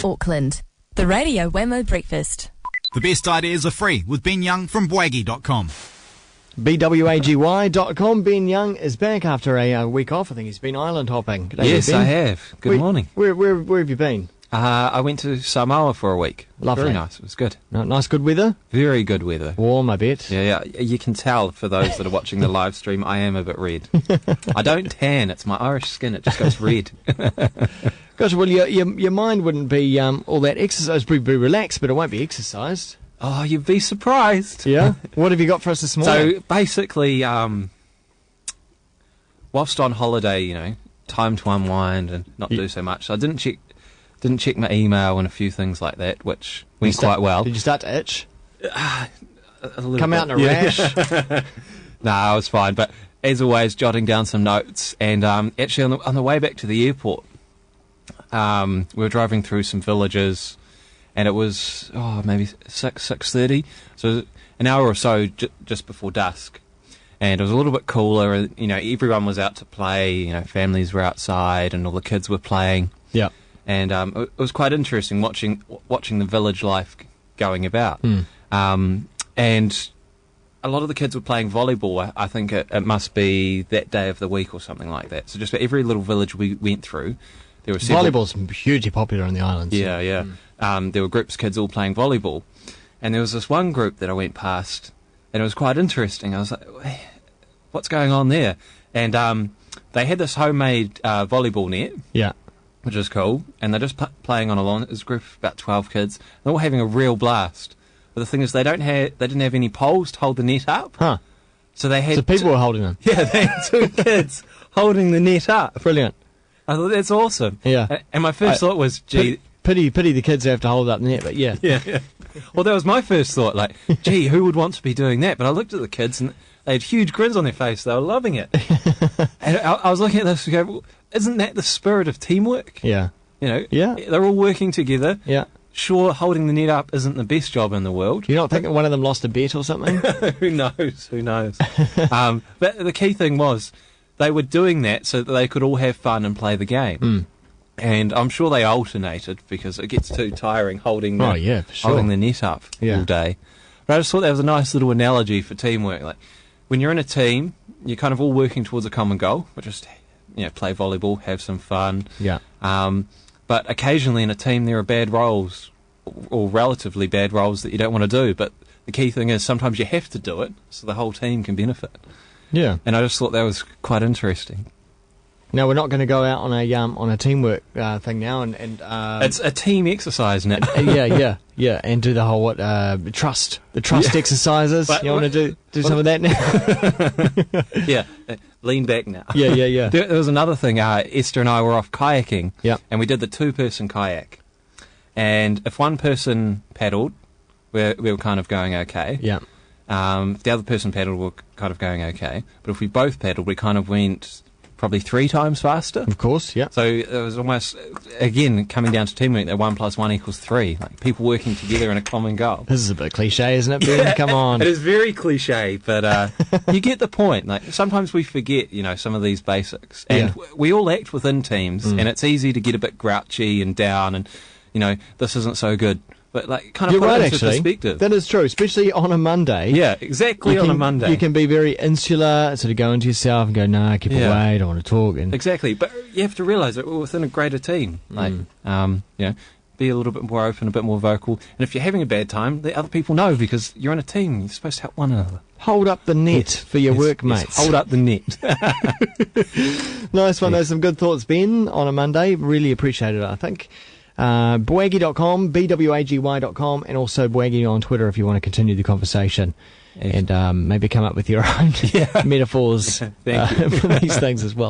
Auckland. The Radio Wammo Breakfast. The best ideas are free with Ben Young from bwaggy.com. bwaggy.com. Ben Young is back after a week off. I think he's been island hopping. G'day, Yes, Ben. I have. Good morning. Where have you been? I went to Samoa for a week. Lovely. Very nice. It was good. Nice, good weather? Very good weather. Warm, I bet. Yeah. You can tell for those that are watching the live stream, I am a bit red. I don't tan. It's my Irish skin. It just goes red. Gosh, well, your mind wouldn't be all that exercise. It'd be relaxed, but it won't be exercised. Oh, you'd be surprised. Yeah? What have you got for us this morning? So, basically, whilst on holiday, time to unwind and not do so much. So I didn't check my email and a few things like that, which went quite well. Did you start to itch? A little Come bit. out in a rash? No, I was fine. But as always, jotting down some notes. And actually, on the way back to the airport, we were driving through some villages, and it was maybe 6:30, so an hour or so just before dusk. And it was a little bit cooler, and everyone was out to play. Families were outside, and all the kids were playing. Yeah. And it was quite interesting watching the village life going about. And a lot of the kids were playing volleyball. I think it must be that day of the week or something like that. So just about every little village we went through, there were volleyball's hugely popular in the islands. Yeah. There were groups of kids all playing volleyball. And there was this one group that I went past, and it was quite interesting. I was like, hey, what's going on there? And they had this homemade volleyball net. Yeah. Which is cool, and they're just playing on a lawn. It's a group of about 12 kids. They're all having a real blast. But the thing is, they didn't have any poles to hold the net up. Huh. So they had... So people were holding them? Yeah, they had two kids holding the net up. Brilliant. I thought, that's awesome. Yeah. And my first thought was, gee... Pity the kids have to hold up the net, but yeah. Yeah. Well, that was my first thought, like, gee, who would want to be doing that? But I looked at the kids, and they had huge grins on their face. They were loving it. And I was looking at this and go, well, isn't that the spirit of teamwork? Yeah. Yeah. They're all working together. Yeah. Sure, holding the net up isn't the best job in the world. You're not thinking one of them lost a bet or something? Who knows? But the key thing was, they were doing that so that they could all have fun and play the game. And I'm sure they alternated, because it gets too tiring holding the, for sure. holding the net up all day. But I just thought that was a nice little analogy for teamwork. Like, when you're in a team, you're kind of all working towards a common goal, which is, play volleyball, have some fun. Yeah. But occasionally in a team there are bad roles, or relatively bad roles that you don't want to do. But the key thing is sometimes you have to do it so the whole team can benefit. Yeah. And I just thought that was quite interesting. Now, we're not going to go out on a teamwork thing now, and it's a team exercise now. yeah, and do the whole trust exercises. But you want to do some of that now? Yeah, lean back now. Yeah. There was another thing. Esther and I were off kayaking, and we did the two-person kayak. And if one person paddled, we were kind of going okay. Yeah. If the other person paddled, we were kind of going okay. But if we both paddled, we kind of went probably 3 times faster. Of course, yeah. So it was almost, again, coming down to teamwork, that 1 + 1 = 3. Like, people working together in a common goal. This is a bit cliche, isn't it, Ben? Yeah, come on. It is very cliche, but you get the point. Like, sometimes we forget, some of these basics. And we all act within teams, and it's easy to get a bit grouchy and down and, this isn't so good. But, kind of put it into perspective. That is true, especially on a Monday. Yeah, exactly, on a Monday. You can be very insular, sort of go into yourself and go, no, keep away, don't want to talk. And exactly, but you have to realise that we're within a greater team. Be a little bit more open, a bit more vocal. And if you're having a bad time, the other people know, because you're in a team. You're supposed to help one another. Hold up the net for your workmates. Hold up the net. Nice one. Those some good thoughts, Ben, on a Monday. Really appreciate it, I think. Bwaggy.com, bwaggy.com, and also Bwaggy on Twitter if you want to continue the conversation. And maybe come up with your own metaphors for these things as well.